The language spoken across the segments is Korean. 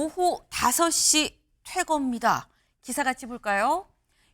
오후 5시 퇴거입니다. 기사 같이 볼까요?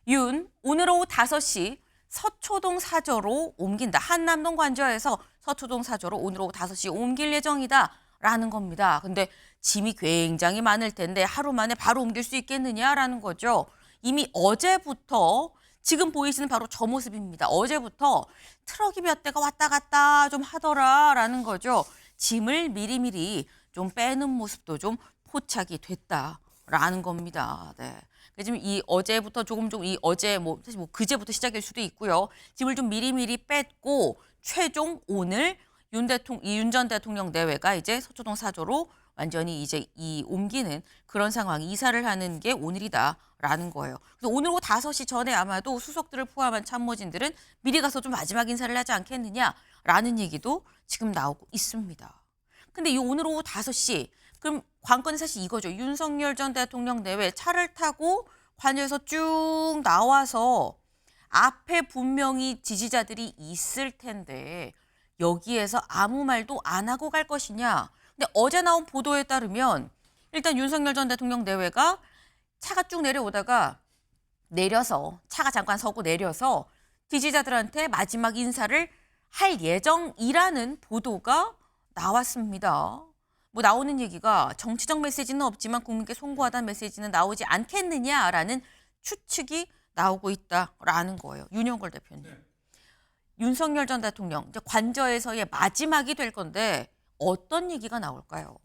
윤, 오늘 오후 5시 서초동 사저로 옮긴다. 한남동 관저에서 서초동 사저로 오늘 오후 5시에 옮길 예정이다. 라는 겁니다. 근데 짐이 굉장히 많을 텐데 하루 만에 바로 옮길 수 있겠느냐라는 거죠. 이미 어제부터 지금 보이시는 바로 저 모습입니다. 어제부터 트럭이 몇 대가 왔다 갔다 좀 하더라라는 거죠. 짐을 미리미리 좀 빼는 모습도 좀 포착이 됐다라는 겁니다. 네. 지금 이 어제부터 조금 이 어제 사실 그제부터 시작일 수도 있고요. 짐을 좀 미리미리 뺐고 최종 오늘 윤 전 대통령 내외가 이제 서초동 사저로 완전히 이제 옮기는 그런 상황, 이사를 하는 게 오늘이다라는 거예요. 그래서 오늘 오후 5시 전에 아마도 수석들을 포함한 참모진들은 미리 가서 좀 마지막 인사를 하지 않겠느냐라는 얘기도 지금 나오고 있습니다. 근데 이 오늘 오후 5시, 그럼 관건은 사실 이거죠. 윤석열 전 대통령 내외 차를 타고 관저에서 쭉 나와서 앞에 분명히 지지자들이 있을 텐데 여기에서 아무 말도 안 하고 갈 것이냐. 근데 어제 나온 보도에 따르면 일단 윤석열 전 대통령 내외가 차가 쭉 내려오다가 차가 잠깐 서고 내려서 지지자들한테 마지막 인사를 할 예정이라는 보도가 나왔습니다. 나오는 얘기가 정치적 메시지는 없지만 국민께 송구하다는 메시지는 나오지 않겠느냐라는 추측이 나오고 있다라는 거예요. 윤영걸 대표님. 네. 윤석열 전 대통령 이제 관저에서의 마지막이 될 건데 어떤 얘기가 나올까요?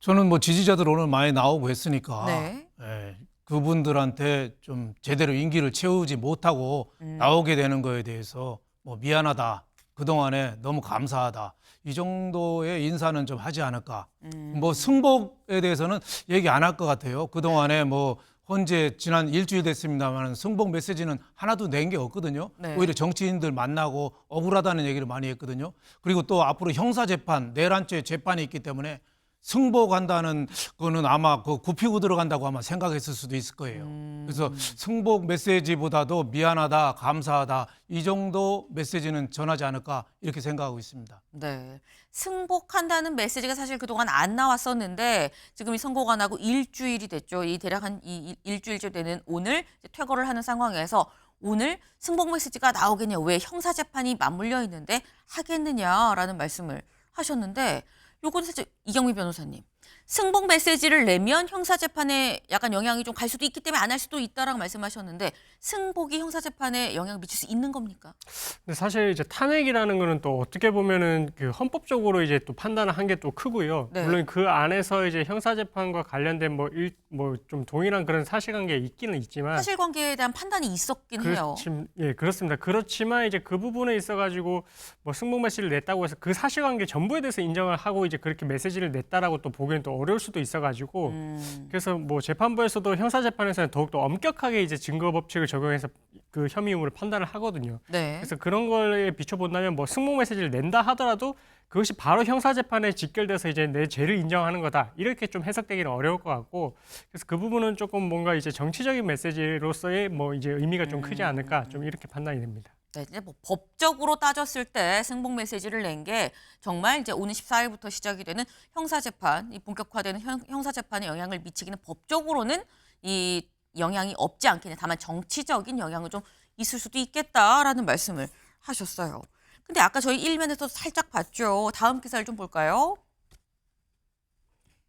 저는 지지자들 오늘 많이 나오고 했으니까 네. 그분들한테 좀 제대로 임기를 채우지 못하고 나오게 되는 거에 대해서 미안하다. 그동안에 너무 감사하다. 이 정도의 인사는 좀 하지 않을까. 승복에 대해서는 얘기 안 할 것 같아요. 그동안에 현재 지난 일주일 됐습니다만 승복 메시지는 하나도 낸 게 없거든요. 네. 오히려 정치인들 만나고 억울하다는 얘기를 많이 했거든요. 그리고 또 앞으로 형사재판, 내란죄 재판이 있기 때문에 승복한다는 거는 아마 굽히고 들어간다고 아마 생각했을 수도 있을 거예요. 그래서 승복 메시지보다도 미안하다, 감사하다 이 정도 메시지는 전하지 않을까 이렇게 생각하고 있습니다. 네, 승복한다는 메시지가 사실 그동안 안 나왔었는데 지금 이 선고가 나고 일주일이 됐죠. 이 대략 한 일주일째 되는 오늘 퇴거를 하는 상황에서 오늘 승복 메시지가 나오겠냐, 왜 형사재판이 맞물려 있는데 하겠느냐라는 말씀을 하셨는데 요건 사실 이경미 변호사님, 승복 메시지를 내면 형사재판에 약간 영향이 좀 갈 수도 있기 때문에 안 할 수도 있다라고 말씀하셨는데 승복이 형사재판에 영향을 미칠 수 있는 겁니까? 근데 사실 이제 탄핵이라는 거는 또 어떻게 보면은 그 헌법적으로 이제 또 판단을 한 게 또 크고요. 네. 물론 그 안에서 이제 형사재판과 관련된 좀 동일한 그런 사실관계가 있기는 있지만 사실관계에 대한 판단이 있었긴 해요. 예, 그렇습니다. 그렇지만 이제 그 부분에 있어가지고 승복 메시지를 냈다고 해서 그 사실관계 전부에 대해서 인정을 하고 이제 그렇게 메시지를 냈다라고 또 보기는 또 어려울 수도 있어가지고 그래서 재판부에서도 형사재판에서는 더욱더 엄격하게 이제 증거법칙을 적용해서 그 혐의 의무를 판단을 하거든요. 네. 그래서 그런 거에 비춰본다면 승복 메시지를 낸다 하더라도 그것이 바로 형사재판에 직결돼서 이제 내 죄를 인정하는 거다 이렇게 좀 해석되기는 어려울 것 같고 그래서 그 부분은 조금 뭔가 이제 정치적인 메시지로서의 이제 의미가 좀 크지 않을까 좀 이렇게 판단이 됩니다. 네, 이제 법적으로 따졌을 때 승복 메시지를 낸 게 정말 이제 오는 14일부터 시작이 되는 형사재판, 이 본격화되는 형사재판에 영향을 미치기는 법적으로는 이 영향이 없지 않겠냐. 다만 정치적인 영향은 좀 있을 수도 있겠다라는 말씀을 하셨어요. 근데 아까 저희 일면에서 살짝 봤죠. 다음 기사를 좀 볼까요?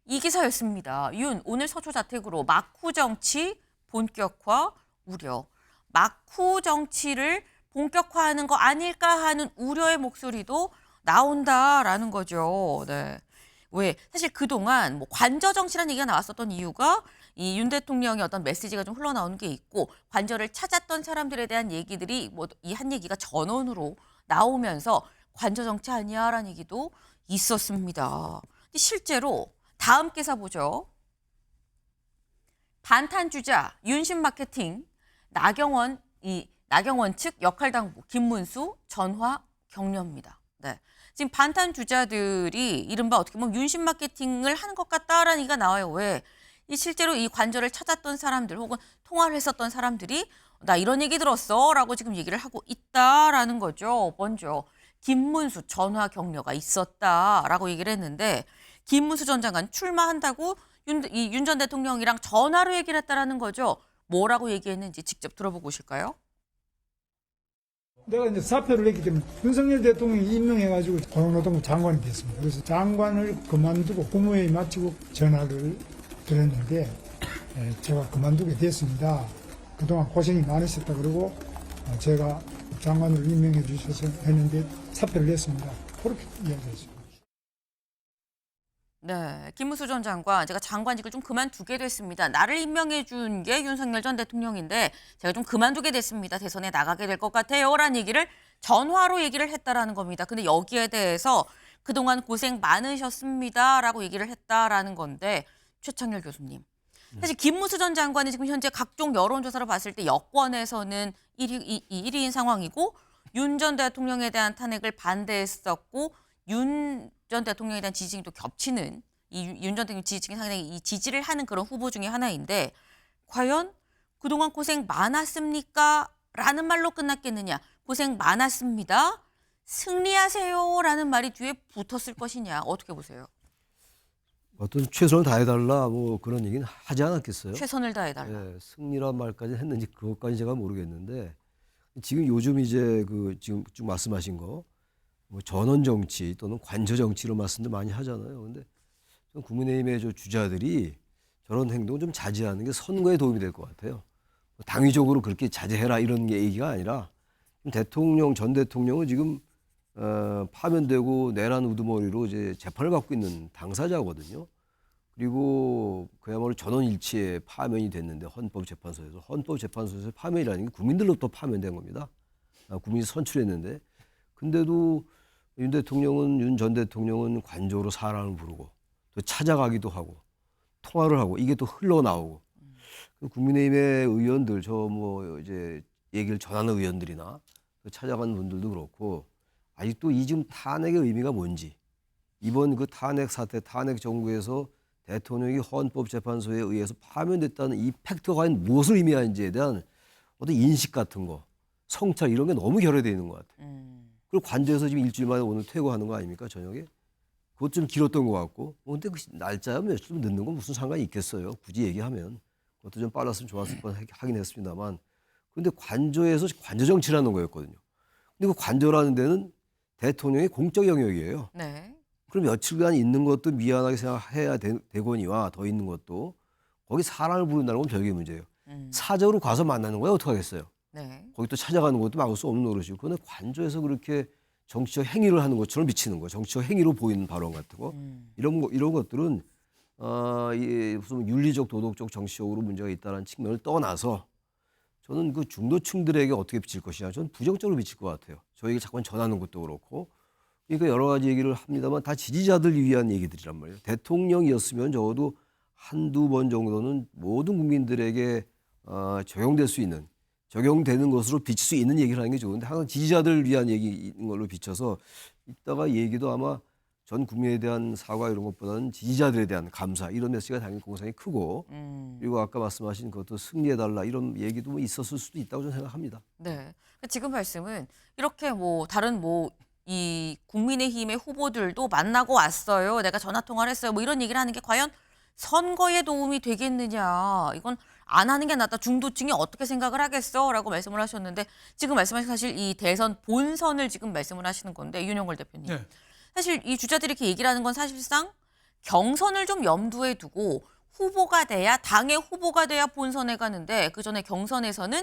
이 기사였습니다. 윤, 오늘 서초 자택으로 막후 정치 본격화 우려. 막후 정치를 본격화하는 거 아닐까 하는 우려의 목소리도 나온다라는 거죠. 네. 왜? 사실 그동안 관저 정치라는 얘기가 나왔었던 이유가 이 윤 대통령의 어떤 메시지가 좀 흘러나오는 게 있고 관저를 찾았던 사람들에 대한 얘기들이 이 한 얘기가 전원으로 나오면서 관저 정치 아니야라는 얘기도 있었습니다. 근데 실제로 다음 기사 보죠. 반탄 주자 윤심 마케팅 나경원 측 역할당부 김문수 전화 격려입니다. 네. 지금 반탄 주자들이 이른바 어떻게 보면 윤심 마케팅을 하는 것 같다라는 얘기가 나와요. 왜? 실제로 이 관저를 찾았던 사람들 혹은 통화를 했었던 사람들이 나 이런 얘기 들었어 라고 지금 얘기를 하고 있다라는 거죠. 먼저 김문수 전화 격려가 있었다라고 얘기를 했는데 김문수 전 장관 출마한다고 윤 전 대통령이랑 전화로 얘기를 했다라는 거죠. 뭐라고 얘기했는지 직접 들어보고 오실까요? 내가 이제 사표를 냈기 때문에 윤석열 대통령이 임명해가지고 고용노동부 장관이 됐습니다. 그래서 장관을 그만두고 국무회의 마치고 전화를 드렸는데 제가 그만두게 됐습니다. 그동안 고생이 많으셨다 그러고 제가 장관으로 임명해 주셔서 했는데 사표를 냈습니다. 그렇게 이야기했습니다. 네, 김문수 전 장관, 제가 장관직을 좀 그만두게 됐습니다. 나를 임명해 준 게 윤석열 전 대통령인데 제가 좀 그만두게 됐습니다. 대선에 나가게 될 것 같아요. 라는 얘기를 전화로 얘기를 했다라는 겁니다. 근데 여기에 대해서 그동안 고생 많으셨습니다. 라고 얘기를 했다라는 건데 최창렬 교수님. 사실 김문수 전 장관이 지금 현재 각종 여론조사로 봤을 때 여권에서는 1위인 상황이고 윤 전 대통령에 대한 탄핵을 반대했었고 윤 전 대통령에 대한 지지층이 또 겹치는 이 윤 전 대통령 지지층이 상당히 이 지지를 하는 그런 후보 중에 하나인데 과연 그동안 고생 많았습니까? 라는 말로 끝났겠느냐? 고생 많았습니다. 승리하세요. 라는 말이 뒤에 붙었을 것이냐? 어떻게 보세요? 어떤 최선을 다해달라 뭐 그런 얘기는 하지 않았겠어요? 최선을 다해달라. 예, 승리란 말까지 했는지 그것까지 제가 모르겠는데 지금 요즘 이제 그 지금 쭉 말씀하신 거 뭐 전원 정치 또는 관저 정치로 말씀도 많이 하잖아요. 근데 국민의힘의 저 주자들이 저런 행동 좀 자제하는 게 선거에 도움이 될 것 같아요. 당위적으로 그렇게 자제해라 이런 얘기가 아니라 대통령 전 대통령은 지금 파면되고 내란 우두머리로 이제 재판을 받고 있는 당사자거든요. 그리고 그야말로 전원일치에 파면이 됐는데 헌법재판소에서 파면이라는 게 국민들로부터 파면된 겁니다. 국민이 선출했는데 근데도 윤 전 대통령은 관저로 사람을 부르고 또 찾아가기도 하고 통화를 하고 이게 또 흘러나오고 국민의힘의 의원들 저 뭐 이제 얘기를 전하는 의원들이나 찾아간 분들도 그렇고 아직도 이 지금 탄핵의 의미가 뭔지 이번 그 탄핵 사태 탄핵 정부에서 대통령이 헌법재판소에 의해서 파면됐다는 이 팩트가 과연 무엇을 의미하는지에 대한 어떤 인식 같은 거 성찰 이런 게 너무 결여되어 있는 것 같아요. 그리고 관저에서 지금 일주일 만에 오늘 퇴거하는 거 아닙니까 저녁에? 그것 좀 길었던 것 같고 근데 그 날짜야 며칠 좀 늦는 건 무슨 상관이 있겠어요. 굳이 얘기하면 그것도 좀 빨랐으면 좋았을 뻔 하긴 했습니다만 그런데 관저에서 관저 정치라는 거였거든요. 근데 그 관저라는 데는 대통령의 공적 영역이에요. 네. 그럼 며칠간 있는 것도 미안하게 생각해야 되거니와 더 있는 것도 거기 사람을 부른다는 건 별개의 문제예요. 사적으로 가서 만나는 거야 어떻게 하겠어요. 네. 거기 또 찾아가는 것도 막을 수 없는 노릇이고 그런데 관저에서 그렇게 정치적 행위를 하는 것처럼 비치는 거 정치적 행위로 보이는 발언 같은 거 이런 것들은 이 무슨 윤리적 도덕적 정치적으로 문제가 있다는 측면을 떠나서 저는 그 중도층들에게 어떻게 비칠 것이냐 저는 부정적으로 비칠 것 같아요. 저에게 자꾸 전하는 것도 그렇고 그러니까 여러 가지 얘기를 합니다만 다 지지자들 위한 얘기들이란 말이에요. 대통령이었으면 적어도 한두 번 정도는 모든 국민들에게 적용될 수 있는 적용되는 것으로 비칠 수 있는 얘기를 하는 게 좋은데 항상 지지자들 위한 얘기인 걸로 비춰서 이따가 얘기도 아마 전 국민에 대한 사과 이런 것보다는 지지자들에 대한 감사 이런 메시지가 당연히 공상이 크고 그리고 아까 말씀하신 그것도 승리해달라 이런 얘기도 뭐 있었을 수도 있다고 저는 생각합니다. 네. 지금 말씀은 이렇게 뭐 다른 뭐 이 국민의힘의 후보들도 만나고 왔어요. 내가 전화 통화를 했어요. 뭐 이런 얘기를 하는 게 과연 선거에 도움이 되겠느냐. 이건 안 하는 게 낫다. 중도층이 어떻게 생각을 하겠어? 라고 말씀을 하셨는데 지금 말씀하신 사실 이 대선 본선을 지금 말씀을 하시는 건데 윤영걸 대표님. 네. 사실 이 주자들이 이렇게 얘기를 하는 건 사실상 경선을 좀 염두에 두고 후보가 돼야 당의 후보가 돼야 본선에 가는데 그 전에 경선에서는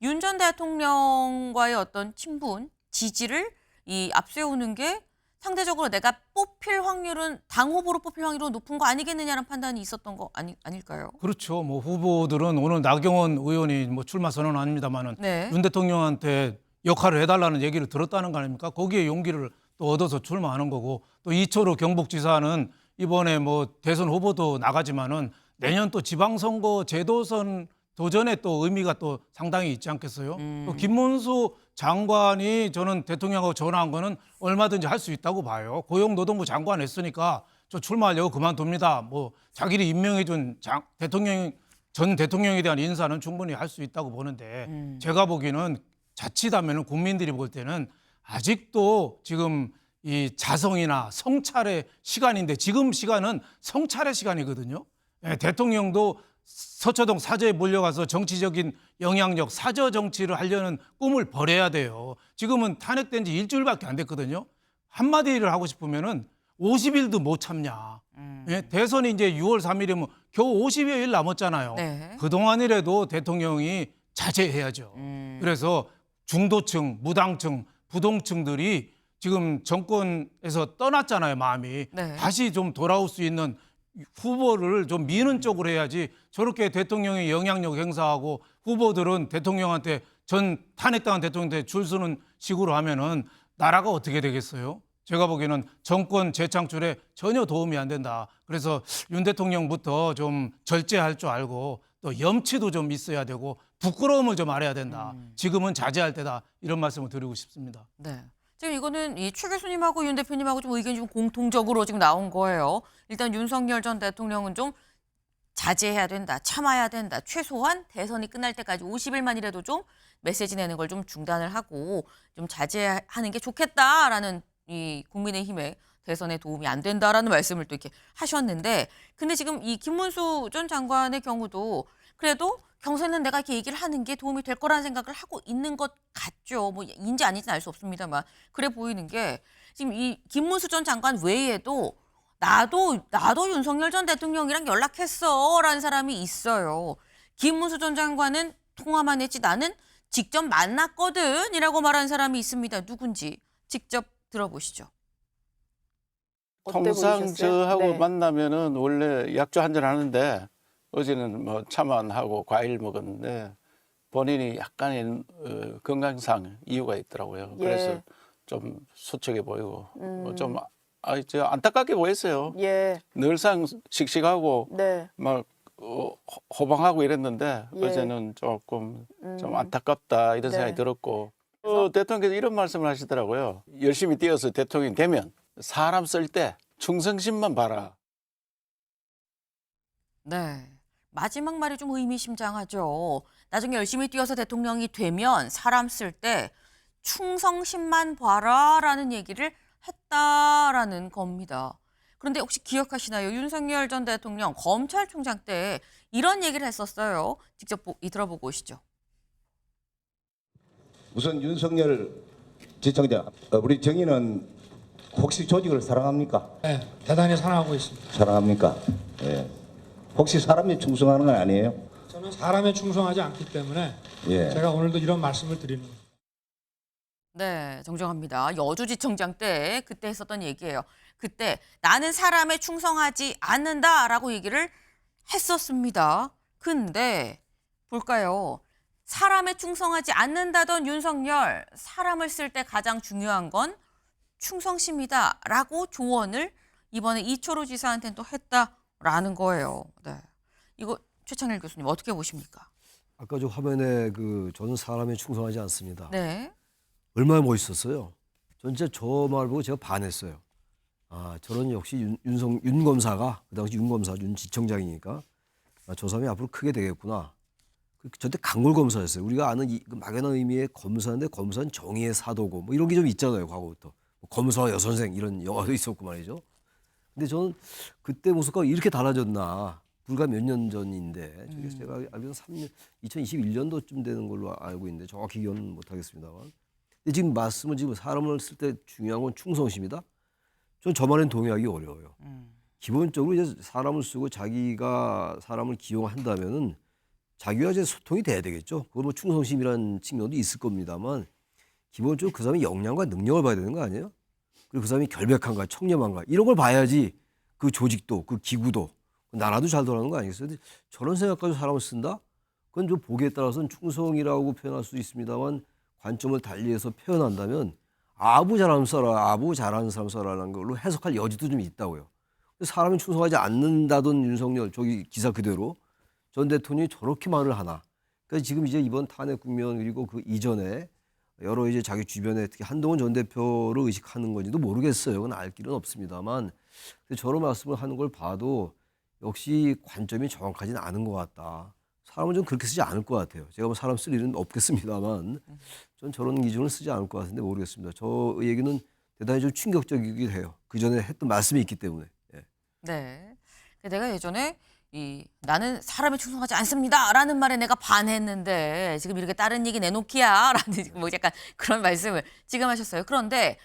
윤 전 대통령과의 어떤 친분, 지지를 이 앞세우는 게 상대적으로 내가 뽑힐 확률은 당 후보로 뽑힐 확률은 높은 거 아니겠느냐는 판단이 있었던 거 아닐까요? 그렇죠. 뭐 후보들은 오늘 나경원 의원이 뭐 출마 선언 아닙니다만은 네. 윤 대통령한테 역할을 해달라는 얘기를 들었다는 거 아닙니까? 거기에 용기를 또 얻어서 출마하는 거고 또 이철우 경북지사는 이번에 뭐 대선 후보도 나가지만은 내년 또 지방선거 제도선 도전에 또 의미가 또 상당히 있지 않겠어요? 또 김문수 장관이 저는 대통령하고 전화한 거는 얼마든지 할 수 있다고 봐요. 고용노동부 장관 했으니까 저 출마하려고 그만둡니다. 뭐 자기를 임명해준 전 대통령에 대한 인사는 충분히 할 수 있다고 보는데 제가 보기에는 자칫하면 국민들이 볼 때는 아직도 지금 이 자성이나 성찰의 시간인데 지금 시간은 성찰의 시간이거든요. 예, 대통령도 서초동 사저에 몰려가서 정치적인 영향력, 사저 정치를 하려는 꿈을 버려야 돼요. 지금은 탄핵된 지 일주일밖에 안 됐거든요. 한마디를 하고 싶으면은 50일도 못 참냐. 예, 대선이 이제 6월 3일이면 겨우 50여일 남았잖아요. 네. 그동안이라도 대통령이 자제해야죠. 그래서 중도층, 무당층, 부동층들이 지금 정권에서 떠났잖아요, 마음이. 네. 다시 좀 돌아올 수 있는 후보를 좀 미는 쪽으로 해야지 저렇게 대통령이 영향력 행사하고 후보들은 대통령한테 전 탄핵당한 대통령한테 줄 서는 식으로 하면은 나라가 어떻게 되겠어요? 제가 보기에는 정권 재창출에 전혀 도움이 안 된다. 그래서 윤 대통령부터 좀 절제할 줄 알고 또 염치도 좀 있어야 되고 부끄러움을 좀 알아야 된다. 지금은 자제할 때다. 이런 말씀을 드리고 싶습니다. 네. 지금 이거는 이 최 교수님하고 윤 대표님하고 좀 의견이 좀 공통적으로 지금 나온 거예요. 일단 윤석열 전 대통령은 좀 자제해야 된다, 참아야 된다. 최소한 대선이 끝날 때까지 50일만이라도 좀 메시지 내는 걸 좀 중단을 하고 좀 자제하는 게 좋겠다라는 이 국민의힘의 대선에 도움이 안 된다라는 말씀을 또 이렇게 하셨는데, 근데 지금 이 김문수 전 장관의 경우도 그래도 경선은 내가 이렇게 얘기를 하는 게 도움이 될 거라는 생각을 하고 있는 것 같죠. 뭐 인지 아닌지는 알 수 없습니다만 그래 보이는 게 지금 이 김문수 전 장관 외에도 나도 윤석열 전 대통령이랑 연락했어라는 사람이 있어요. 김문수 전 장관은 통화만 했지 나는 직접 만났거든이라고 말하는 사람이 있습니다. 누군지 직접 들어보시죠. 통상 보이셨어요? 저하고 네. 만나면은 원래 약주 한잔 하는데 어제는 뭐 차만 하고 과일 먹었는데 본인이 약간의 건강상 이유가 있더라고요. 예. 그래서 좀 수척해 보이고 좀 저 안타깝게 보였어요. 예, 늘상 씩씩하고 네, 막 호방하고 이랬는데 예. 어제는 조금 좀 안타깝다 이런 네. 생각이 들었고 대통령께서 이런 말씀을 하시더라고요. 열심히 뛰어서 대통령이 되면 사람 쓸 때 충성심만 봐라. 네. 마지막 말이 좀 의미심장하죠. 나중에 열심히 뛰어서 대통령이 되면 사람 쓸 때 충성심만 봐라라는 얘기를 했다라는 겁니다. 그런데 혹시 기억하시나요? 윤석열 전 대통령 검찰총장 때 이런 얘기를 했었어요. 직접 들어보고 오시죠. 우선 윤석열 지청장, 우리 정의는 혹시 조직을 사랑합니까? 네, 대단히 사랑하고 있습니다. 사랑합니까? 예. 혹시 사람에 충성하는 건 아니에요? 저는 사람에 충성하지 않기 때문에 예. 제가 오늘도 이런 말씀을 드리는 거예요. 네, 정정합니다. 여주지청장 때 그때 했었던 얘기예요. 그때 나는 사람에 충성하지 않는다라고 얘기를 했었습니다. 근데 볼까요? 사람에 충성하지 않는다던 윤석열, 사람을 쓸 때 가장 중요한 건 충성심이다라고 조언을 이번에 이철호 지사한테는 또 했다라는 거예요. 네, 이거 최창일 교수님 어떻게 보십니까? 아까 저 화면에 저는 사람에 충성하지 않습니다. 네, 얼마나 멋있었어요. 전 진짜 저 말 보고 제가 반했어요. 아, 저런 역시 윤 검사가 그 당시 윤 검사, 윤 지청장이니까 저 사람이 앞으로 크게 되겠구나. 저때 강골 검사였어요. 우리가 아는 그 막연한 의미의 검사인데 검사는 정의의 사도고 뭐 이런 게 좀 있잖아요. 과거부터 검사와 여선생 이런 영화도 있었고 말이죠. 근데 저는 그때 모습과 이렇게 달라졌나. 불과 몇 년 전인데 저게 제가 알기로는 2021년도쯤 되는 걸로 알고 있는데 정확히 기억은 못하겠습니다만. 근데 지금 말씀은 지금 사람을 쓸 때 중요한 건 충성심이다. 전 저만은 동의하기 어려워요. 기본적으로 이제 사람을 쓰고 자기가 사람을 기용한다면은 자기와 이제 소통이 돼야 되겠죠. 그건 뭐 충성심이라는 측면도 있을 겁니다만 기본적으로 그 사람의 역량과 능력을 봐야 되는 거 아니에요? 그리고 그 사람이 결백한가, 청렴한가 이런 걸 봐야지 그 조직도, 그 기구도, 그 나라도 잘 돌아가는 거 아니겠어요? 근데 저런 생각까지 사람을 쓴다? 그건 좀 보기에 따라서는 충성이라고 표현할 수도 있습니다만 관점을 달리해서 표현한다면 아부 잘하는 써라, 아부 잘하는 사람 써라라는 걸로 해석할 여지도 좀 있다고요. 사람이 충성하지 않는다던 윤석열 저기 기사 그대로 전 대통령이 저렇게 말을 하나. 그러니까 지금 이제 이번 탄핵 국면 그리고 그 이전에 여러 이제 자기 주변에 특히 한동훈 전 대표를 의식하는 건지도 모르겠어요. 그건 알 길은 없습니다만 저런 말씀을 하는 걸 봐도 역시 관점이 정확하지는 않은 것 같다. 사람은 좀 그렇게 쓰지 않을 것 같아요. 제가 뭐 사람 쓸 일은 없겠습니다만 전 저런 기준을 쓰지 않을 것 같은데 모르겠습니다. 저 얘기는 대단히 좀 충격적이기도 해요. 그 전에 했던 말씀이 있기 때문에. 예. 네. 내가 예전에 나는 사람에 충성하지 않습니다라는 말에 내가 반했는데 지금 이렇게 다른 얘기 내놓기야라는 뭐 약간 그런 말씀을 지금 하셨어요. 그런데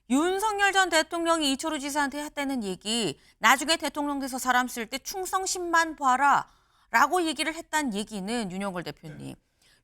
윤석열 전 대통령이 이철우 지사한테 했다는 얘기, 나중에 대통령 돼서 사람 쓸 때 충성심만 봐라라고 얘기를 했다는 얘기는 윤영걸 대표님,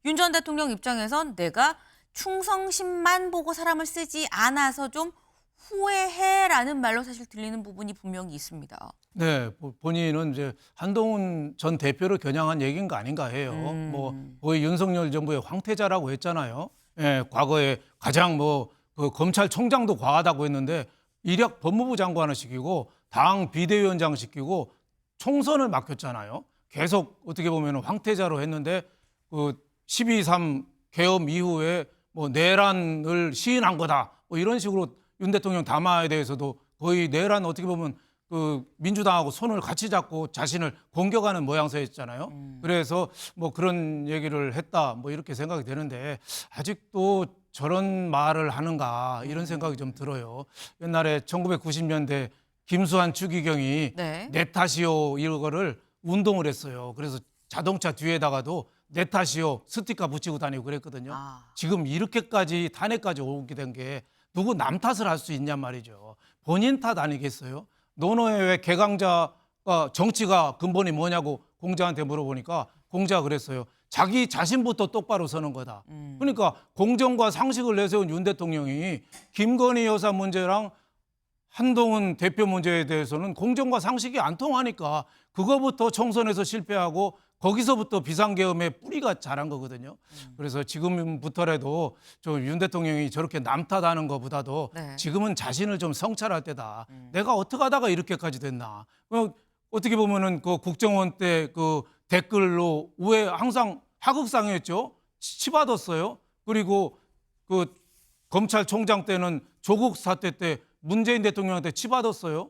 윤 전 대통령 입장에선 내가 충성심만 보고 사람을 쓰지 않아서 좀 후회해라는 말로 사실 들리는 부분이 분명히 있습니다. 네, 본인은 이제 한동훈 전 대표를 겨냥한 얘기인 거 아닌가 해요. 뭐 거의 윤석열 정부의 황태자라고 했잖아요. 예, 과거에 가장 그 검찰총장도 과하다고 했는데 이력 법무부 장관을 시키고 당 비대위원장 시키고 총선을 맡겼잖아요. 계속 어떻게 보면 황태자로 했는데 그 12.3 계엄 이후에 뭐 내란을 시인한 거다. 뭐 이런 식으로 윤 대통령 담화에 대해서도 거의 내란 어떻게 보면 그 민주당하고 손을 같이 잡고 자신을 공격하는 모양새였잖아요. 그래서 뭐 그런 얘기를 했다. 뭐 이렇게 생각이 되는데 아직도 저런 말을 하는가 이런 생각이 좀 들어요. 옛날에 1990년대 김수환 추기경이 네. 내 탓이요 이거를 운동을 했어요. 그래서 자동차 뒤에다가도 내 탓이요 스티커 붙이고 다니고 그랬거든요. 지금 이렇게까지 탄핵까지 오게 된 게 누구 남 탓을 할 수 있냔 말이죠. 본인 탓 아니겠어요? 노노의 개강자가 정치가 근본이 뭐냐고 공자한테 물어보니까 공자가 그랬어요. 자기 자신부터 똑바로 서는 거다. 그러니까 공정과 상식을 내세운 윤 대통령이 김건희 여사 문제랑 한동훈 대표 문제에 대해서는 공정과 상식이 안 통하니까 그거부터 총선에서 실패하고 거기서부터 비상계엄의 뿌리가 자란 거거든요. 그래서 지금부터라도 윤 대통령이 저렇게 남 탓하는 것보다도 네. 지금은 자신을 좀 성찰할 때다. 내가 어떻게 하다가 이렇게까지 됐나. 어떻게 보면은 그 국정원 때 그 댓글로 왜 항상 하극상이었죠. 치받았어요. 그리고 그 검찰총장 때는 조국 사태 때 문재인 대통령한테 치받았어요.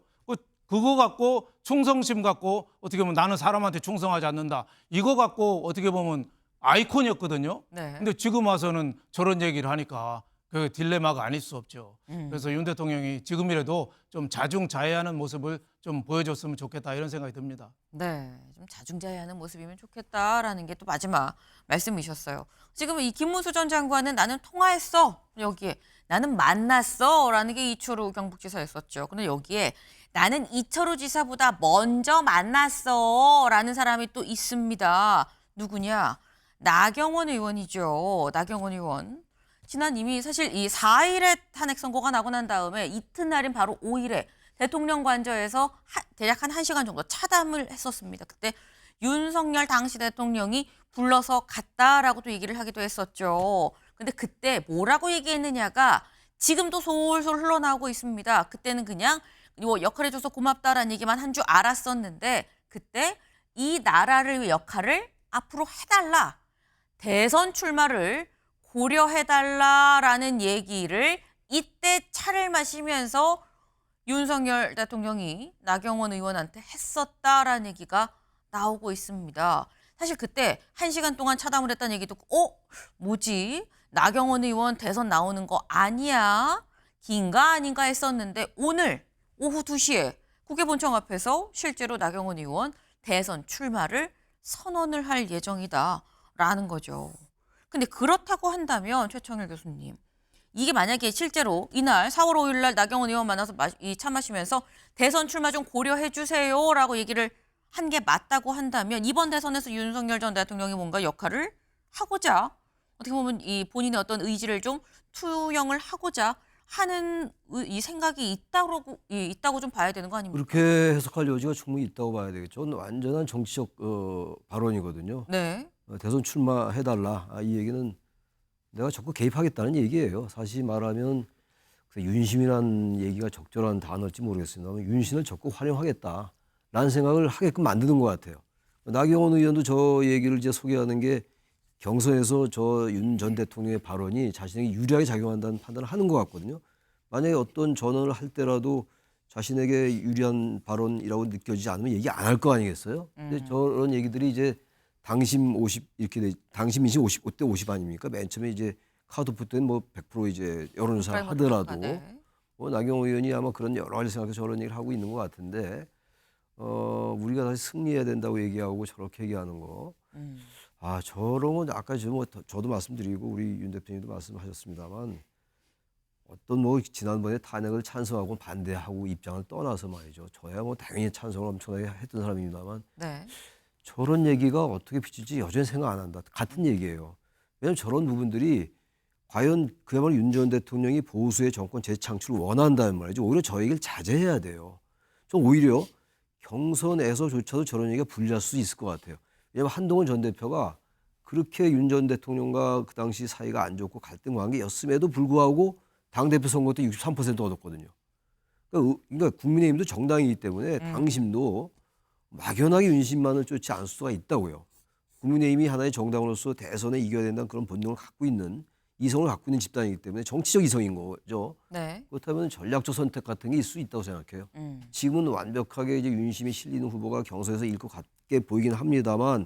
그거 갖고 충성심 갖고 어떻게 보면 나는 사람한테 충성하지 않는다. 이거 갖고 어떻게 보면 아이콘이었거든요. 네. 근데 지금 와서는 저런 얘기를 하니까 그 딜레마가 아닐 수 없죠. 그래서 윤 대통령이 지금이라도 좀 자중자애하는 모습을 좀 보여줬으면 좋겠다 이런 생각이 듭니다. 네, 좀 자중자애하는 모습이면 좋겠다라는 게 또 마지막 말씀이셨어요. 지금 이 김문수 전 장관은 나는 통화했어. 여기에 나는 만났어라는 게 이철우 경북지사였었죠. 근데 여기에 나는 이철우 지사보다 먼저 만났어라는 사람이 또 있습니다. 누구냐? 나경원 의원이죠. 나경원 의원. 지난 이미 사실 이 4일에 탄핵 선고가 나고 난 다음에 이튿날인 바로 5일에 대통령 관저에서 대략 한 1시간 정도 차담을 했었습니다. 그때 윤석열 당시 대통령이 불러서 갔다라고 또 얘기를 하기도 했었죠. 근데 그때 뭐라고 얘기했느냐가 지금도 솔솔 흘러나오고 있습니다. 그때는 그냥 역할해줘서 고맙다라는 얘기만 한 줄 알았었는데 그때 이 나라를 위해 역할을 앞으로 해달라. 대선 출마를 고려해달라라는 얘기를 이때 차를 마시면서 윤석열 대통령이 나경원 의원한테 했었다라는 얘기가 나오고 있습니다. 사실 그때 1시간 동안 차담을 했다는 얘기 듣고 뭐지? 나경원 의원 대선 나오는 거 아니야? 긴가 아닌가 했었는데 오늘 오후 2시에 국회본청 앞에서 실제로 나경원 의원 대선 출마를 선언을 할 예정이다라는 거죠. 근데 그렇다고 한다면 최청일 교수님, 이게 만약에 실제로 이날 4월 5일 날 나경원 의원 만나서 차 마시면서 대선 출마 좀 고려해 주세요라고 얘기를 한 게 맞다고 한다면 이번 대선에서 윤석열 전 대통령이 뭔가 역할을 하고자 어떻게 보면 이 본인의 어떤 의지를 좀 투영을 하고자 하는 이 생각이 있다고 좀 봐야 되는 거 아닙니까? 그렇게 해석할 여지가 충분히 있다고 봐야 되겠죠. 완전한 정치적 발언이거든요. 네. 대선 출마해달라. 이 얘기는 내가 적극 개입하겠다는 얘기예요. 사실 말하면 윤심이라는 얘기가 적절한 단어일지 모르겠습니다만 윤심을 적극 활용하겠다라는 생각을 하게끔 만드는 것 같아요. 나경원 의원도 저 얘기를 이제 소개하는 게 경선에서 저 윤 전 대통령의 발언이 자신에게 유리하게 작용한다는 판단을 하는 것 같거든요. 만약에 어떤 전언을 할 때라도 자신에게 유리한 발언이라고 느껴지지 않으면 얘기 안 할 거 아니겠어요? 근데 저런 얘기들이 이제 당심 50 이렇게 당심 민심 55대 50 아닙니까? 맨 처음에 이제 카드오프 때는 뭐 100% 이제 여론조사 하더라도 네. 나경원 의원이 아마 그런 여러 가지 생각해서 저런 얘기를 하고 있는 것 같은데 우리가 다시 승리해야 된다고 얘기하고 저렇게 얘기하는 거. 저런 건 아까 저도 말씀드리고 우리 윤 대표님도 말씀하셨습니다만 어떤 지난번에 탄핵을 찬성하고 반대하고 입장을 떠나서 말이죠. 저야 당연히 찬성을 엄청나게 했던 사람입니다만 네. 저런 얘기가 어떻게 비칠지 여전히 생각 안 한다. 같은 얘기예요. 왜냐하면 저런 부분들이 과연 그야말로 윤 전 대통령이 보수의 정권 재창출을 원한다는 말이죠. 오히려 저 얘기를 자제해야 돼요. 좀 오히려 경선에서조차도 저런 얘기가 불리할 수 있을 것 같아요. 왜냐하면 한동훈 전 대표가 그렇게 윤 전 대통령과 그 당시 사이가 안 좋고 갈등 관계였음에도 불구하고 당대표 선거 때 63% 얻었거든요. 그러니까 국민의힘도 정당이기 때문에 당심도 막연하게 윤심만을 쫓지 않을 수가 있다고요. 국민의힘이 하나의 정당으로서 대선에 이겨야 된다는 그런 본능을 갖고 있는 이성을 갖고 있는 집단이기 때문에 정치적 이성인 거죠. 네. 그렇다면 전략적 선택 같은 게 있을 수 있다고 생각해요. 지금은 완벽하게 이제 윤심이 실리는 후보가 경선에서 일 것 같게 보이긴 합니다만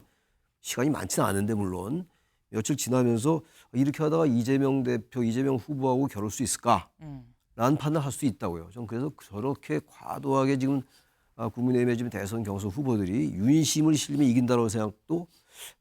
시간이 많지는 않은데 물론 며칠 지나면서 이렇게 하다가 이재명 대표, 이재명 후보하고 겨룰 수 있을까? 라는 판단을 할 수 있다고요. 전 그래서 저렇게 과도하게 지금 국민의힘의 지금 대선 경선 후보들이 윤심을 실리면 이긴다는 생각도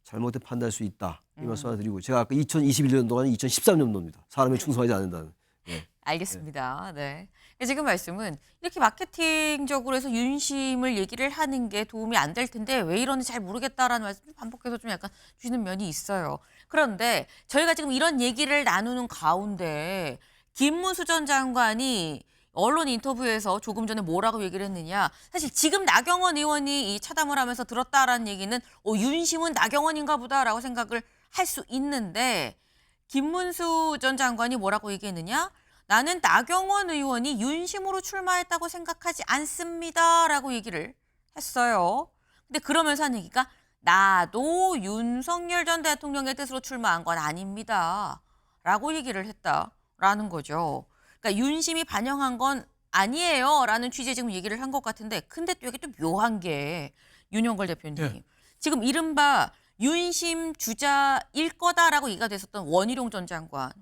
잘못된 판단할 수 있다. 이 말씀 하나 드리고 제가 아까 2021년도가 2013년도입니다. 사람에 충성하지 않는다는. 네. 알겠습니다. 네. 지금 말씀은 이렇게 마케팅적으로 해서 윤심을 얘기를 하는 게 도움이 안 될 텐데 왜 이러는지 잘 모르겠다라는 말씀을 반복해서 좀 약간 주시는 면이 있어요. 그런데 저희가 지금 이런 얘기를 나누는 가운데 김문수 전 장관이 언론 인터뷰에서 조금 전에 뭐라고 얘기를 했느냐. 사실 지금 나경원 의원이 이 차담을 하면서 들었다라는 얘기는 윤심은 나경원인가 보다라고 생각을 할 수 있는데 김문수 전 장관이 뭐라고 얘기했느냐. 나는 나경원 의원이 윤심으로 출마했다고 생각하지 않습니다라고 얘기를 했어요. 근데 그러면서 한 얘기가 나도 윤석열 전 대통령의 뜻으로 출마한 건 아닙니다라고 얘기를 했다라는 거죠. 그러니까 윤심이 반영한 건 아니에요라는 취지의 지금 얘기를 한 것 같은데 근데 또 여기 또 묘한 게 윤영걸 대표님. 네. 지금 이른바 윤심 주자일 거다라고 얘기가 됐었던 원희룡 전 장관,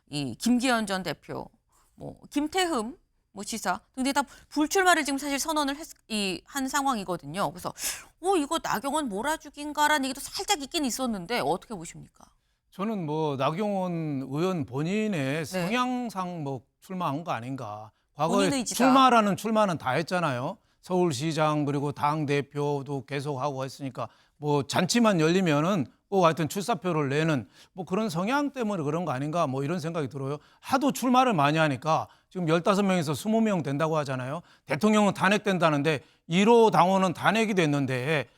이 김기현 전 대표, 김태흠 지사 등등 다 불출마를 지금 사실 선언을 한 상황이거든요. 그래서 이거 나경원 몰아주기인가라는 얘기도 살짝 있긴 있었는데 어떻게 보십니까? 저는 나경원 의원 본인의 성향상 출마한 거 아닌가. 과거에 본인 의지다. 출마는 다 했잖아요. 서울시장 그리고 당 대표도 계속 하고 했으니까 잔치만 열리면은 하여튼 출사표를 내는 그런 성향 때문에 그런 거 아닌가 이런 생각이 들어요. 하도 출마를 많이 하니까 지금 15명에서 20명 된다고 하잖아요. 대통령은 탄핵된다는데 1호 당원은 탄핵이 됐는데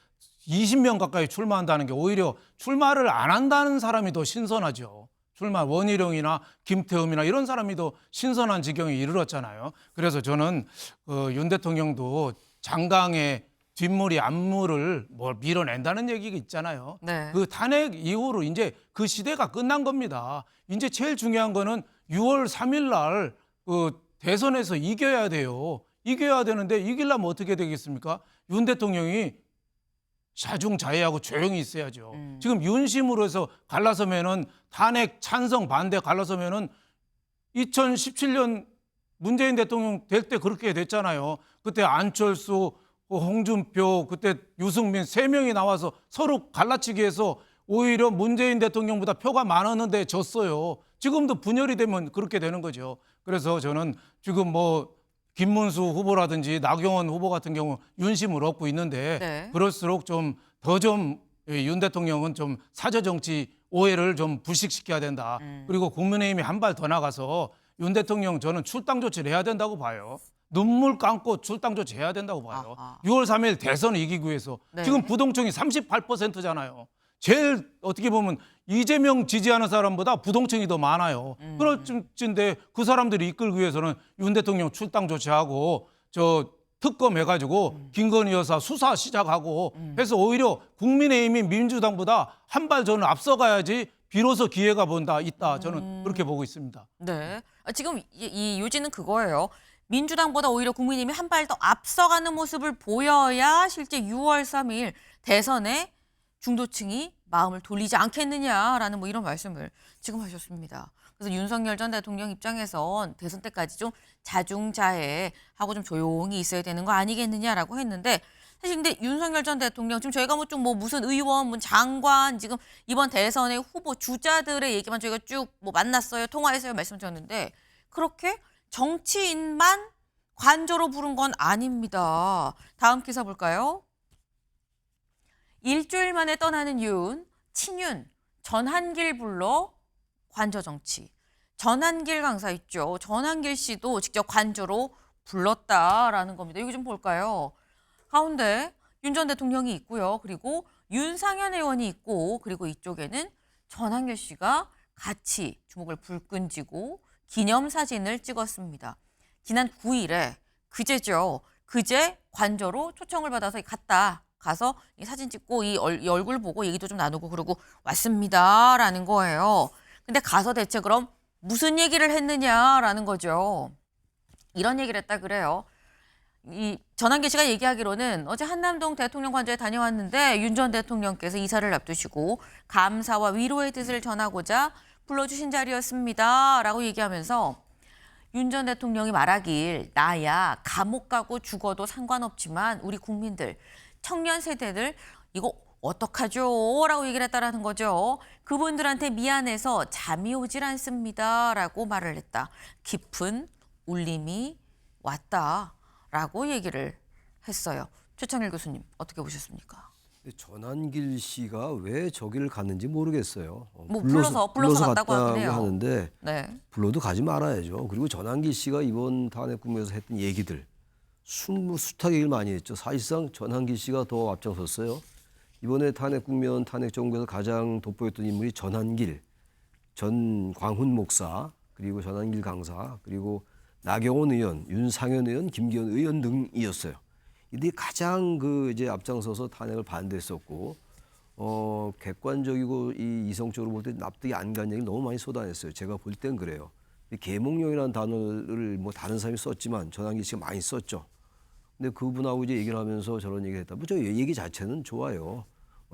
20명 가까이 출마한다는 게 오히려 출마를 안 한다는 사람이 더 신선하죠. 원희룡이나 김태흠이나 이런 사람이 더 신선한 지경에 이르렀잖아요. 그래서 저는 윤 대통령도 장강의 뒷물이 앞물을 밀어낸다는 얘기가 있잖아요. 네. 그 탄핵 이후로 이제 그 시대가 끝난 겁니다. 이제 제일 중요한 거는 6월 3일 날 대선에서 이겨야 돼요. 이겨야 되는데 이기려면 어떻게 되겠습니까? 윤 대통령이 자중자애하고 조용히 있어야죠. 지금 윤심으로 해서 갈라서면은 탄핵 찬성 반대 갈라서면은 2017년 문재인 대통령 될 때 그렇게 됐잖아요. 그때 안철수, 홍준표, 그때 유승민 3명이 나와서 서로 갈라치기 해서 오히려 문재인 대통령보다 표가 많았는데 졌어요. 지금도 분열이 되면 그렇게 되는 거죠. 그래서 저는 지금 김문수 후보라든지 나경원 후보 같은 경우 윤심을 얻고 있는데 네. 그럴수록 더 윤 대통령은 좀 사저정치 오해를 좀 불식시켜야 된다. 그리고 국민의힘이 한 발 더 나가서 윤 대통령 저는 출당 조치를 해야 된다고 봐요. 눈물 감고 출당 조치해야 된다고 봐요. 아하. 6월 3일 대선을 이기기 위해서 네. 지금 부동층이 38%잖아요. 제일 어떻게 보면 이재명 지지하는 사람보다 부동층이 더 많아요. 그런데 그 사람들이 이끌기 위해서는 윤 대통령 출당 조치하고 특검 해가지고 김건희 여사 수사 시작하고 해서 오히려 국민의힘이 민주당보다 한 발 저는 앞서가야지 비로소 기회가 있다. 저는 그렇게 보고 있습니다. 네. 지금 이 요지는 그거예요. 민주당보다 오히려 국민의힘이 한 발 더 앞서가는 모습을 보여야 실제 6월 3일 대선에 중도층이 마음을 돌리지 않겠느냐라는 이런 말씀을 지금 하셨습니다. 그래서 윤석열 전 대통령 입장에선 대선 때까지 좀 자중자애하고 좀 조용히 있어야 되는 거 아니겠느냐라고 했는데 사실 근데 윤석열 전 대통령 지금 저희가 뭐 좀 뭐 무슨 의원, 뭐 장관 지금 이번 대선의 후보 주자들의 얘기만 저희가 쭉 뭐 만났어요, 통화했어요 말씀드렸는데 그렇게 정치인만 관저로 부른 건 아닙니다. 다음 기사 볼까요? 일주일 만에 떠나는 친윤, 전한길 불러 관저 정치. 전한길 강사 있죠. 전한길 씨도 직접 관저로 불렀다라는 겁니다. 여기 좀 볼까요? 가운데 윤 전 대통령이 있고요. 그리고 윤상현 의원이 있고 그리고 이쪽에는 전한길 씨가 같이 주먹을 불끈 쥐고 기념사진을 찍었습니다. 지난 9일에 그제죠. 그제 관저로 초청을 받아서 가서 이 사진 찍고 이 얼굴 보고 얘기도 좀 나누고 그러고 왔습니다라는 거예요. 근데 가서 대체 그럼 무슨 얘기를 했느냐라는 거죠. 이런 얘기를 했다 그래요. 이 전한길 씨가 얘기하기로는 어제 한남동 대통령 관저에 다녀왔는데 윤 전 대통령께서 이사를 앞두시고 감사와 위로의 뜻을 전하고자 불러주신 자리였습니다라고 얘기하면서 윤 전 대통령이 말하길 나야 감옥 가고 죽어도 상관없지만 우리 국민들 청년 세대들 이거 어떡하죠? 라고 얘기를 했다라는 거죠. 그분들한테 미안해서 잠이 오질 않습니다라고 말을 했다. 깊은 울림이 왔다라고 얘기를 했어요. 최창일 교수님 어떻게 보셨습니까? 전한길 씨가 왜 저기를 갔는지 모르겠어요. 뭐 불러서 갔다고 하긴 해요. 하는데 네. 불러도 가지 말아야죠. 그리고 전한길 씨가 이번 탄핵 국면에서 했던 얘기들 숱하게 얘기를 많이 했죠. 사실상 전한길 씨가 더 앞장섰어요. 이번에 탄핵 국면, 탄핵 정국에서 가장 돋보였던 인물이 전한길, 전광훈 목사, 그리고 전한길 강사, 그리고 나경원 의원, 윤상현 의원, 김기현 의원 등이었어요. 이들이 가장 이제 앞장서서 탄핵을 반대했었고, 객관적이고 이성적으로 볼 때 납득이 안 간 얘기를 너무 많이 쏟아냈어요. 제가 볼 땐 그래요. 계몽령이라는 단어를 뭐 다른 사람이 썼지만 전한길 씨가 많이 썼죠. 근데 그분하고 이제 얘기를 하면서 저런 얘기를 했다. 저 얘기 자체는 좋아요.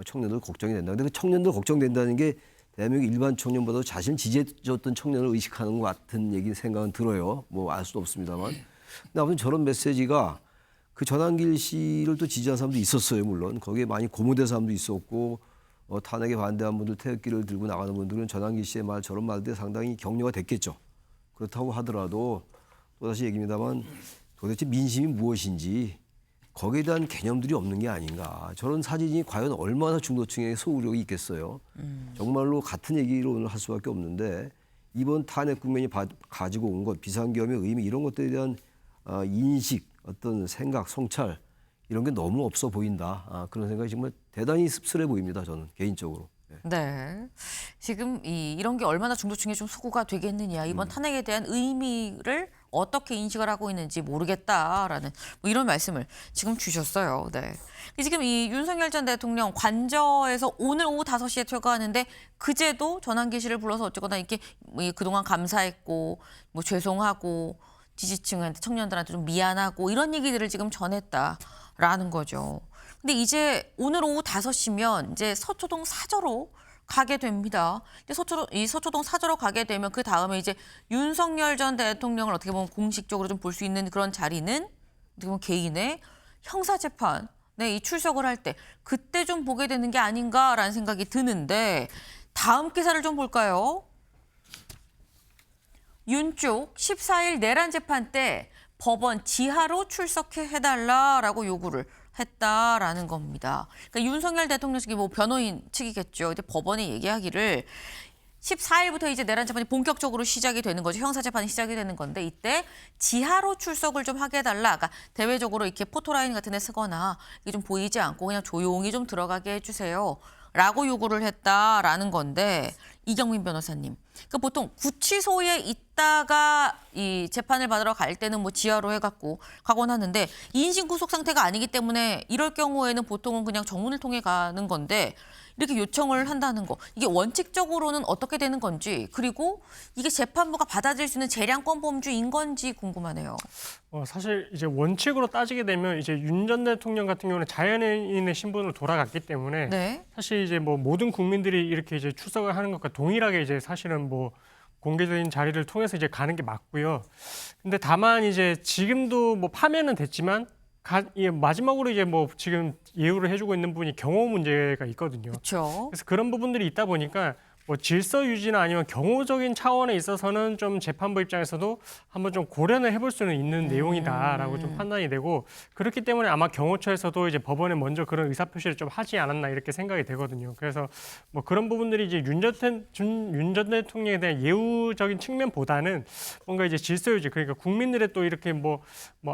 청년들 걱정이 된다. 근데 그 청년들 걱정된다는 게 대한민국 일반 청년보다 자신을 지지해줬던 청년을 의식하는 것 같은 생각은 들어요. 뭐 알 수도 없습니다만. 근데 아무튼 저런 메시지가 그 전한길 씨를 또 지지한 사람도 있었어요. 물론 거기에 많이 고무된 사람도 있었고 탄핵에 반대한 분들 태극기를 들고 나가는 분들은 전한길 씨의 말 저런 말들이 상당히 격려가 됐겠죠. 그렇다고 하더라도 또다시 얘기입니다만 도대체 민심이 무엇인지 거기에 대한 개념들이 없는 게 아닌가. 저런 사진이 과연 얼마나 중도층의 소구력이 있겠어요. 정말로 같은 얘기를 오늘 할 수밖에 없는데 이번 탄핵 국면이 가지고 온 것, 비상계엄의 의미 이런 것들에 대한 인식, 어떤 생각, 성찰 이런 게 너무 없어 보인다. 그런 생각이 정말 대단히 씁쓸해 보입니다. 저는 개인적으로. 네. 지금 이런 게 얼마나 중도층에 좀 소구가 되겠느냐. 이번 탄핵에 대한 의미를 어떻게 인식을 하고 있는지 모르겠다라는 뭐 이런 말씀을 지금 주셨어요. 네. 지금 이 윤석열 전 대통령 관저에서 오늘 오후 5시에 퇴거하는데 그제도 전한길 씨를 불러서 어쨌거나 이렇게 그동안 감사했고 뭐 죄송하고 지지층한테 청년들한테 좀 미안하고 이런 얘기들을 지금 전했다라는 거죠. 근데 이제 오늘 오후 5시면 이제 서초동 사저로 가게 됩니다. 이제 서초동 사저로 가게 되면 그 다음에 이제 윤석열 전 대통령을 어떻게 보면 공식적으로 좀 볼 수 있는 그런 자리는 어떻게 보면 개인의 형사재판에 이 출석을 할 때 그때 좀 보게 되는 게 아닌가라는 생각이 드는데 다음 기사를 좀 볼까요? 윤 쪽 14일 내란 재판 때 법원 지하로 출석해달라라고 요구를 했다라는 겁니다. 그러니까 윤석열 대통령 측이 뭐 변호인 측이겠죠. 근데 법원이 얘기하기를 14일부터 이제 내란 재판이 본격적으로 시작이 되는 거죠. 형사 재판이 시작이 되는 건데 이때 지하로 출석을 좀 하게 해달라. 그러니까 대외적으로 이렇게 포토라인 같은 데 쓰거나 이게 좀 보이지 않고 그냥 조용히 좀 들어가게 해주세요. 라고 요구를 했다라는 건데 이경민 변호사님. 그러니까 보통 구치소에 있다가 이 재판을 받으러 갈 때는 뭐 지하로 해갖고 가곤 하는데 인신 구속 상태가 아니기 때문에 이럴 경우에는 보통은 그냥 정문을 통해 가는 건데 이렇게 요청을 한다는 거. 이게 원칙적으로는 어떻게 되는 건지 그리고 이게 재판부가 받아들일 수 있는 재량권 범주인 건지 궁금하네요. 사실 이제 원칙으로 따지게 되면 이제 윤 전 대통령 같은 경우는 자연인의 신분으로 돌아갔기 때문에 네. 사실 이제 뭐 모든 국민들이 이렇게 이제 출석을 하는 것과 동일하게 이제 사실은 뭐 공개적인 자리를 통해서 이제 가는 게 맞고요. 근데 다만 이제 지금도 뭐 파면은 됐지만 마지막으로 이제 뭐 지금 예우를 해주고 있는 분이 경호 문제가 있거든요. 그렇죠. 그래서 그런 부분들이 있다 보니까 뭐 질서 유지나 아니면 경호적인 차원에 있어서는 좀 재판부 입장에서도 한번 좀 고려는 해볼 수는 있는 내용이다라고 좀 판단이 되고, 그렇기 때문에 아마 경호처에서도 이제 법원에 먼저 그런 의사 표시를 좀 하지 않았나 이렇게 생각이 되거든요. 그래서 뭐 그런 부분들이 이제 윤 전 대통령에 대한 예우적인 측면보다는 뭔가 이제 질서 유지, 그러니까 국민들의 또 이렇게 뭐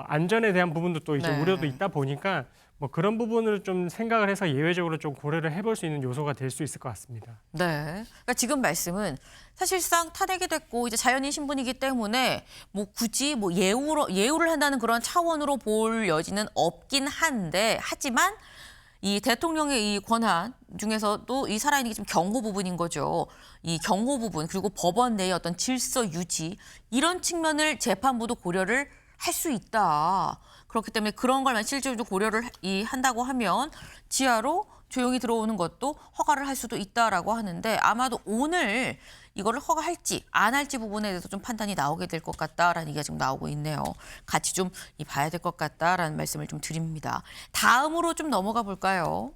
안전에 대한 부분도 또 이제 네. 우려도 있다 보니까 뭐 그런 부분을 좀 생각을 해서 예외적으로 좀 고려를 해볼 수 있는 요소가 될 수 있을 것 같습니다. 네. 그러니까 지금 말씀은 사실상 탄핵이 됐고 이제 자연인 신분이기 때문에 뭐 굳이 뭐 예우를 한다는 그런 차원으로 볼 여지는 없긴 한데, 하지만 이 대통령의 이 권한 중에서도 이 살아있는 게 좀 경호 부분인 거죠. 이 경호 부분, 그리고 법원 내의 어떤 질서 유지, 이런 측면을 재판부도 고려를 할 수 있다. 그렇기 때문에 그런 걸만 실질적으로 고려를 한다고 하면 지하로 조용히 들어오는 것도 허가를 할 수도 있다라고 하는데, 아마도 오늘 이거를 허가할지 안 할지 부분에 대해서 좀 판단이 나오게 될 것 같다라는 얘기가 지금 나오고 있네요. 같이 좀 봐야 될 것 같다라는 말씀을 좀 드립니다. 다음으로 좀 넘어가 볼까요?